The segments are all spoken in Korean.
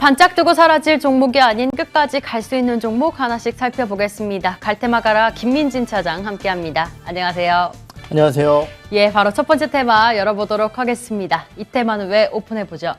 반짝 뜨고 사라질 종목이 아닌 끝까지 갈 수 있는 종목 하나씩 살펴보겠습니다. 갈테마 가라 김민진 차장 함께합니다. 안녕하세요. 안녕하세요. 예, 바로 첫 번째 테마 열어보도록 하겠습니다. 이 테마는 왜 오픈해보죠?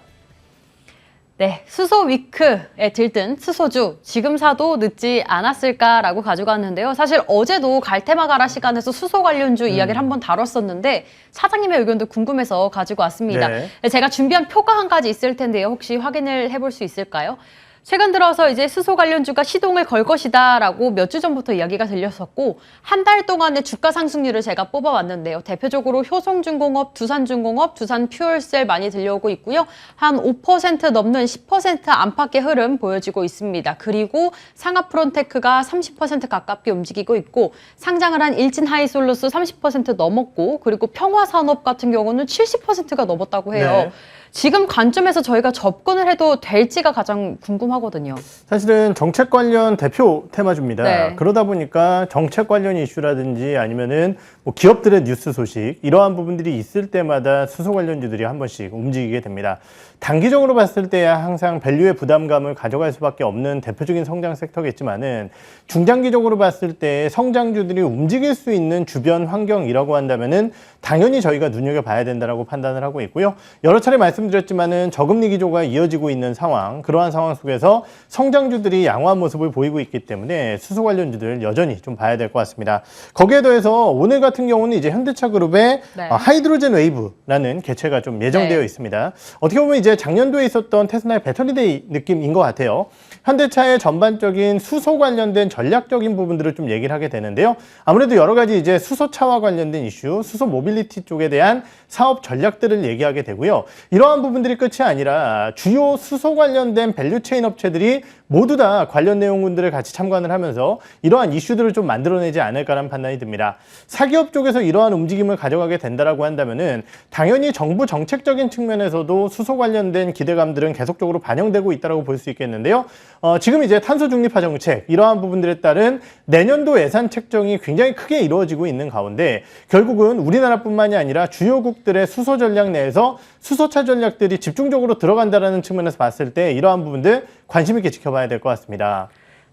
네, 수소 위크에 들뜬 수소주 지금 사도 늦지 않았을까라고 가져갔는데요. 사실 어제도 갈테마 가라 시간에서 수소 관련주 이야기를 한번 다뤘었는데 사장님의 의견도 궁금해서 가지고 왔습니다. 네. 제가 준비한 표가 한 가지 있을 텐데요. 혹시 확인을 해볼 수 있을까요? 최근 들어서 이제 수소 관련주가 시동을 걸 것이다라고 몇 주 전부터 이야기가 들렸었고 한 달 동안의 주가 상승률을 제가 뽑아왔는데요. 대표적으로 효성중공업, 두산중공업, 두산퓨얼셀 많이 들려오고 있고요. 한 5% 넘는 10% 안팎의 흐름 보여지고 있습니다. 그리고 상하프론테크가 30% 가깝게 움직이고 있고 상장을 한 일진하이솔루스 30% 넘었고 그리고 평화산업 같은 경우는 70%가 넘었다고 해요. 네. 지금 관점에서 저희가 접근을 해도 될지가 가장 궁금하거든요. 사실은 정책 관련 대표 테마주입니다. 네. 그러다 보니까 정책 관련 이슈라든지 아니면은 뭐 기업들의 뉴스 소식 이러한 부분들이 있을 때마다 수소 관련주들이 한 번씩 움직이게 됩니다. 단기적으로 봤을 때야 항상 밸류의 부담감을 가져갈 수밖에 없는 대표적인 성장 섹터겠지만은 중장기적으로 봤을 때 성장주들이 움직일 수 있는 주변 환경이라고 한다면은 당연히 저희가 눈여겨봐야 된다라고 판단을 하고 있고요. 여러 차례 말씀드렸지만은 저금리 기조가 이어지고 있는 상황, 그러한 상황 속에서 성장주들이 양호한 모습을 보이고 있기 때문에 수소 관련주들 여전히 좀 봐야 될 것 같습니다. 거기에 더해서 오늘 같은 경우는 이제 현대차 그룹의 네. 하이드로젠 웨이브라는 개최가 좀 예정되어 네. 있습니다. 어떻게 보면 이제 작년도에 있었던 테슬라의 배터리데이 느낌인 것 같아요. 현대차의 전반적인 수소 관련된 전략적인 부분들을 좀 얘기를 하게 되는데요. 아무래도 여러 가지 이제 수소차와 관련된 이슈, 수소 모빌리티 쪽에 대한 사업 전략들을 얘기하게 되고요. 이러한 부분들이 끝이 아니라 주요 수소 관련된 밸류체인 업체들이 모두 다 관련 내용들을 같이 참관을 하면서 이러한 이슈들을 좀 만들어내지 않을까라는 판단이 듭니다. 사기업 쪽에서 이러한 움직임을 가져가게 된다라고 한다면은 당연히 정부 정책적인 측면에서도 수소 관련된 기대감들은 계속적으로 반영되고 있다고 볼 수 있겠는데요. 지금 이제 탄소 중립화 정책 이러한 부분들에 따른 내년도 예산 책정이 굉장히 크게 이루어지고 있는 가운데 결국은 우리나라뿐만이 아니라 주요국들의 수소 전략 내에서 수소차 전략들이 집중적으로 들어간다는 측면에서 봤을 때 이러한 부분들 관심 있게 지켜봐야 될 것 같습니다.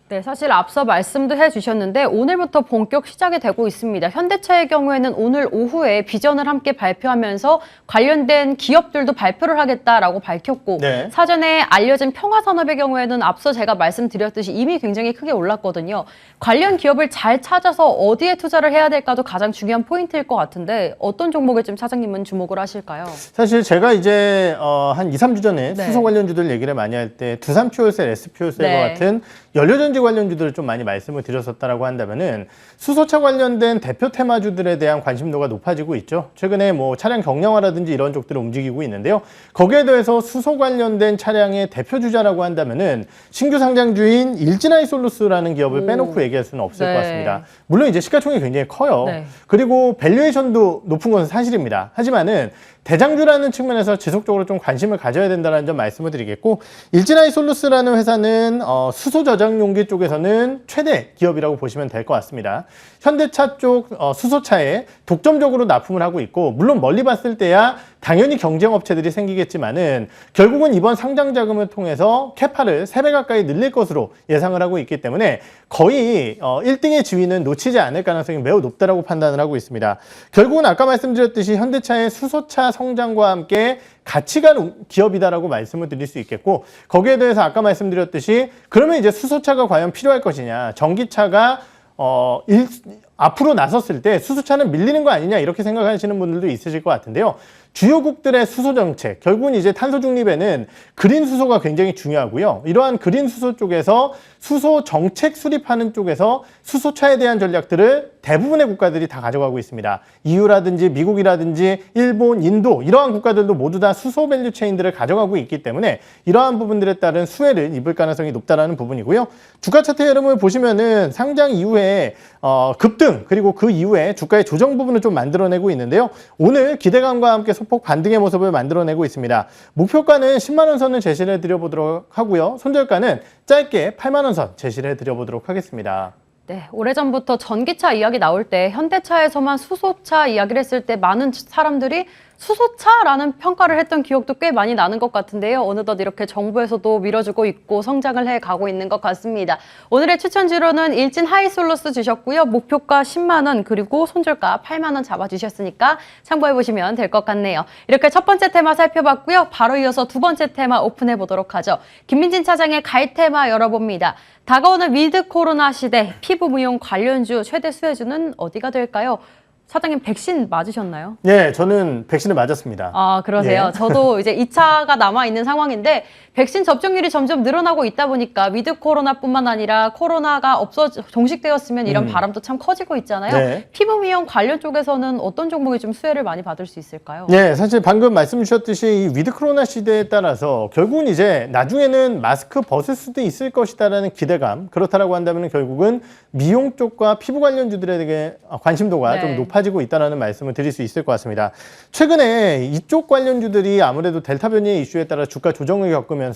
네, 사실 앞서 말씀도 해주셨는데 오늘부터 본격 시작이 되고 있습니다. 현대차의 경우에는 오늘 오후에 비전을 함께 발표하면서 관련된 기업들도 발표를 하겠다라고 밝혔고 네. 사전에 알려진 평화산업의 경우에는 앞서 제가 말씀드렸듯이 이미 굉장히 크게 올랐거든요. 관련 기업을 잘 찾아서 어디에 투자를 해야 될까도 가장 중요한 포인트일 것 같은데 어떤 종목에 좀 차장님은 주목을 하실까요? 사실 제가 이제 한 2, 3주 전에 네. 수소 관련주들 얘기를 많이 할 때 두산퓨얼셀, S퓨얼셀과 네. 같은 연료전지 관련주들을 좀 많이 말씀을 드렸었다라고 한다면은 수소차 관련된 대표 테마주들에 대한 관심도가 높아지고 있죠. 최근에 뭐 차량 경량화라든지 이런 쪽들을 움직이고 있는데요. 거기에 더해서 수소 관련된 차량의 대표 주자라고 한다면은 신규 상장주인 일진하이솔루스라는 기업을 빼놓고 얘기할 수는 없을 네. 것 같습니다. 물론 이제 시가총이 굉장히 커요. 네. 그리고 밸류에이션도 높은 것은 사실입니다. 하지만은 대장주라는 측면에서 지속적으로 좀 관심을 가져야 된다는 점 말씀을 드리겠고 일진하이솔루스라는 회사는 수소 저장 용기 쪽에서는 최대 기업이라고 보시면 될 것 같습니다. 현대차 쪽 수소차에 독점적으로 납품을 하고 있고 물론 멀리 봤을 때야 당연히 경쟁 업체들이 생기겠지만은 결국은 이번 상장 자금을 통해서 캐파를 3배 가까이 늘릴 것으로 예상을 하고 있기 때문에 거의 1등의 지위는 놓치지 않을 가능성이 매우 높다라고 판단을 하고 있습니다. 결국은 아까 말씀드렸듯이 현대차의 수소차 성장과 함께 같이 간 기업이다라고 말씀을 드릴 수 있겠고 거기에 대해서 아까 말씀드렸듯이 그러면 이제 수소차가 과연 필요할 것이냐 전기차가 앞으로 나섰을 때 수소차는 밀리는 거 아니냐 이렇게 생각하시는 분들도 있으실 것 같은데요. 주요국들의 수소 정책, 결국은 이제 탄소 중립에는 그린 수소가 굉장히 중요하고요. 이러한 그린 수소 쪽에서 수소 정책 수립하는 쪽에서 수소차에 대한 전략들을 대부분의 국가들이 다 가져가고 있습니다. EU라든지 미국이라든지 일본, 인도 이러한 국가들도 모두 다 수소 밸류 체인들을 가져가고 있기 때문에 이러한 부분들에 따른 수혜를 입을 가능성이 높다라는 부분이고요. 주가 차트 흐름을 보시면은 상장 이후에 급등 그리고 그 이후에 주가의 조정 부분을 좀 만들어내고 있는데요. 오늘 기대감과 함께 소폭 반등의 모습을 만들어내고 있습니다. 목표가는 10만 원 선을 제시를 해드려보도록 하고요. 손절가는 짧게 8만 원 선 제시를 해드려보도록 하겠습니다. 네, 오래전부터 전기차 이야기 나올 때 현대차에서만 수소차 이야기를 했을 때 많은 사람들이 수소차라는 평가를 했던 기억도 꽤 많이 나는 것 같은데요. 어느덧 이렇게 정부에서도 밀어주고 있고 성장을 해가고 있는 것 같습니다. 오늘의 추천주로는 일진 하이솔루스 주셨고요. 목표가 10만 원 그리고 손절가 8만 원 잡아주셨으니까 참고해보시면 될 것 같네요. 이렇게 첫 번째 테마 살펴봤고요. 바로 이어서 두 번째 테마 오픈해보도록 하죠. 김민진 차장의 가입 테마 열어봅니다. 다가오는 위드 코로나 시대 피부 미용 관련주 최대 수혜주는 어디가 될까요? 사장님 백신 맞으셨나요? 네, 저는 백신을 맞았습니다. 아, 그러세요? 예. 저도 이제 2차가 남아있는 상황인데 백신 접종률이 점점 늘어나고 있다 보니까 위드 코로나뿐만 아니라 코로나가 종식되었으면 이런 바람도 참 커지고 있잖아요. 네. 피부 미용 관련 쪽에서는 어떤 종목이 좀 수혜를 많이 받을 수 있을까요? 네, 사실 방금 말씀 주셨듯이 이 위드 코로나 시대에 따라서 결국은 이제 나중에는 마스크 벗을 수도 있을 것이다라는 기대감, 그렇다라고 한다면 결국은 미용 쪽과 피부 관련주들에게 관심도가 네. 좀 높아지고 있다는 말씀을 드릴 수 있을 것 같습니다. 최근에 이쪽 관련주들이 아무래도 델타 변이의 이슈에 따라 주가 조정을 겪으면서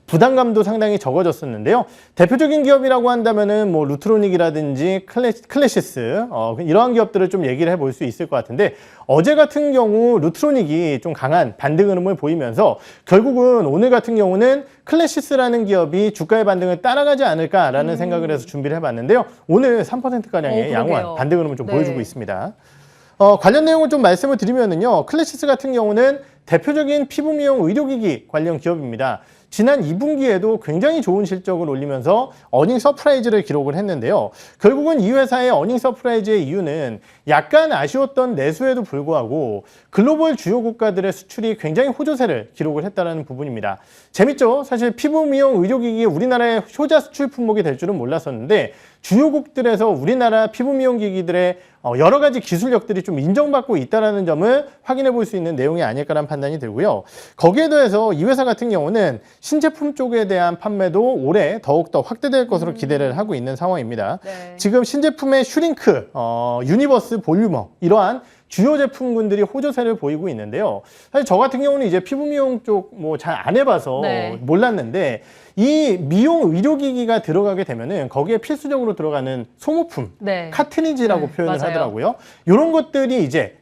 부담감도 상당히 적어졌었는데요. 대표적인 기업이라고 한다면은 뭐 루트로닉이라든지 클래시스 이러한 기업들을 좀 얘기를 해볼 수 있을 것 같은데 어제 같은 경우 루트로닉이 좀 강한 반등 흐름을 보이면서 결국은 오늘 같은 경우는 클래시스라는 기업이 주가의 반등을 따라가지 않을까라는 생각을 해서 준비를 해봤는데요. 오늘 3%가량의 양호한 반등 흐름을 좀 보여주고 있습니다. 관련 내용을 좀 말씀을 드리면은요. 클래시스 같은 경우는 대표적인 피부 미용 의료기기 관련 기업입니다. 지난 2분기에도 굉장히 좋은 실적을 올리면서 어닝 서프라이즈를 기록을 했는데요. 결국은 이 회사의 어닝 서프라이즈의 이유는 약간 아쉬웠던 내수에도 불구하고 글로벌 주요 국가들의 수출이 굉장히 호조세를 기록을 했다는 부분입니다. 재밌죠? 사실 피부 미용 의료기기 우리나라의 효자 수출 품목이 될 줄은 몰랐었는데 주요국들에서 우리나라 피부 미용 기기들의 여러 가지 기술력들이 좀 인정받고 있다는 점을 확인해 볼 수 있는 내용이 아닐까라는 판단이 들고요. 거기에 더해서 이 회사 같은 경우는 신제품 쪽에 대한 판매도 올해 더욱더 확대될 것으로 기대를 하고 있는 상황입니다. 네. 지금 신제품의 슈링크, 유니버스 볼유머 이러한 주요 제품군들이 호조세를 보이고 있는데요. 사실 저 같은 경우는 이제 피부 미용 쪽 뭐 잘 안 해봐서 네. 몰랐는데 이 미용 의료기기가 들어가게 되면은 거기에 필수적으로 들어가는 소모품, 네. 카트리지라고 네, 표현을 맞아요. 하더라고요. 이런 것들이 이제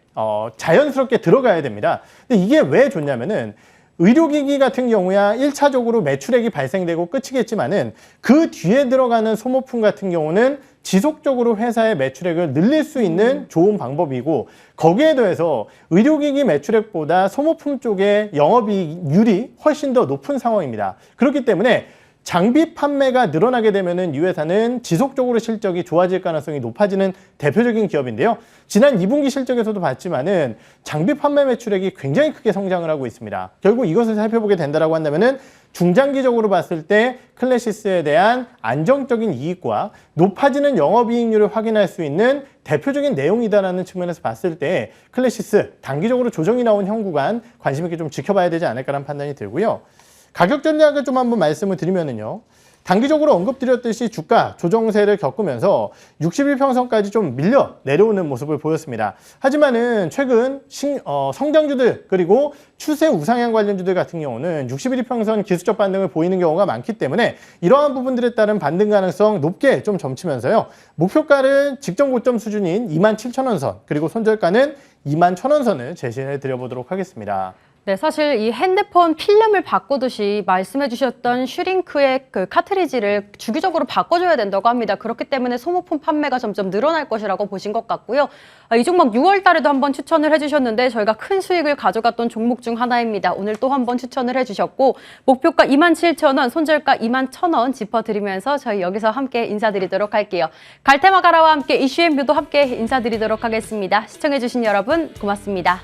자연스럽게 들어가야 됩니다. 근데 이게 왜 좋냐면은 의료기기 같은 경우야 1차적으로 매출액이 발생되고 끝이겠지만은 그 뒤에 들어가는 소모품 같은 경우는 지속적으로 회사의 매출액을 늘릴 수 있는 좋은 방법이고 거기에 더해서 의료기기 매출액보다 소모품 쪽의 영업이익률이 훨씬 더 높은 상황입니다. 그렇기 때문에 장비 판매가 늘어나게 되면은 이 회사는 지속적으로 실적이 좋아질 가능성이 높아지는 대표적인 기업인데요. 지난 2분기 실적에서도 봤지만은 장비 판매 매출액이 굉장히 크게 성장을 하고 있습니다. 결국 이것을 살펴보게 된다라고 한다면은 중장기적으로 봤을 때 클래시스에 대한 안정적인 이익과 높아지는 영업이익률을 확인할 수 있는 대표적인 내용이다라는 측면에서 봤을 때 클래시스 단기적으로 조정이 나온 현 구간 관심 있게 좀 지켜봐야 되지 않을까라는 판단이 들고요. 가격 전략을 좀 한번 말씀을 드리면은요. 단기적으로 언급드렸듯이 주가 조정세를 겪으면서 61평선까지 좀 밀려 내려오는 모습을 보였습니다. 하지만은 최근 성장주들 그리고 추세 우상향 관련주들 같은 경우는 61평선 기술적 반등을 보이는 경우가 많기 때문에 이러한 부분들에 따른 반등 가능성 높게 좀 점치면서요. 목표가를 직전 고점 수준인 27,000원 선 그리고 손절가는 21,000원 선을 제시해 드려보도록 하겠습니다. 네, 사실 이 핸드폰 필름을 바꾸듯이 말씀해 주셨던 슈링크의 그 카트리지를 주기적으로 바꿔줘야 된다고 합니다. 그렇기 때문에 소모품 판매가 점점 늘어날 것이라고 보신 것 같고요. 이 종목 6월 달에도 한번 추천을 해주셨는데 저희가 큰 수익을 가져갔던 종목 중 하나입니다. 오늘 또 한번 추천을 해주셨고 목표가 27,000원, 손절가 21,000원 짚어드리면서 저희 여기서 함께 인사드리도록 할게요. 갈테마가라와 함께 이슈앤뷰도 함께 인사드리도록 하겠습니다. 시청해주신 여러분 고맙습니다.